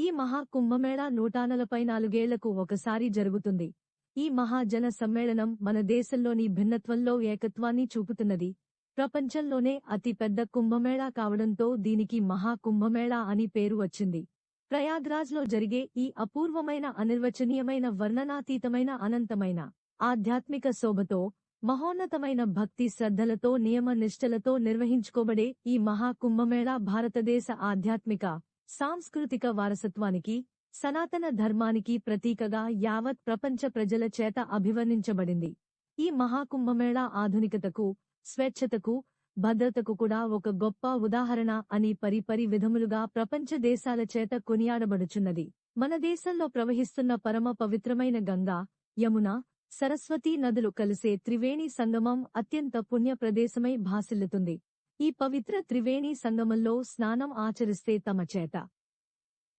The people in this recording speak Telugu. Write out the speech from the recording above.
ఈ మహా కుంభమేళా 144 ఒకసారి జరుగుతుంది. ఈ మహాజన సమ్మేళనం మన దేశంలోని భిన్నత్వంలో ఏకత్వాన్ని చూపుతున్నది. ప్రపంచంలోనే అతి పెద్ద కుంభమేళా కావడంతో దీనికి మహా కుంభమేళా అని పేరు వచ్చింది. ప్రయాగ్రాజ్లో జరిగే ఈ అపూర్వమైన అనిర్వచనీయమైన వర్ణనాతీతమైన అనంతమైన ఆధ్యాత్మిక శోభతో మహోన్నతమైన భక్తి శ్రద్ధలతో నియమ నిష్ఠలతో నిర్వహించుకోబడే ఈ మహా కుంభమేళా భారతదేశ ఆధ్యాత్మిక సాంస్కృతిక వారసత్వానికి సనాతన ధర్మానికి ప్రతీకగా యావత్ ప్రపంచ ప్రజల చేత అభివర్ణించబడింది. ఈ మహాకుంభమేళా ఆధునికతకు, స్వేచ్ఛతకు, భద్రతకు కూడా ఒక గొప్ప ఉదాహరణ అని పరిపరి విధములుగా ప్రపంచ దేశాల చేత కొనియాడబడుచున్నది. మన దేశంలో ప్రవహిస్తున్న పరమ పవిత్రమైన గంగా, యమున, సరస్వతీ నదులు కలిసే త్రివేణి సంగమం అత్యంత పుణ్య ప్రదేశమై భాసిల్లుతుంది. ఈ పవిత్ర త్రివేణి సంగమంలో స్నానం ఆచరిస్తే తమ చేత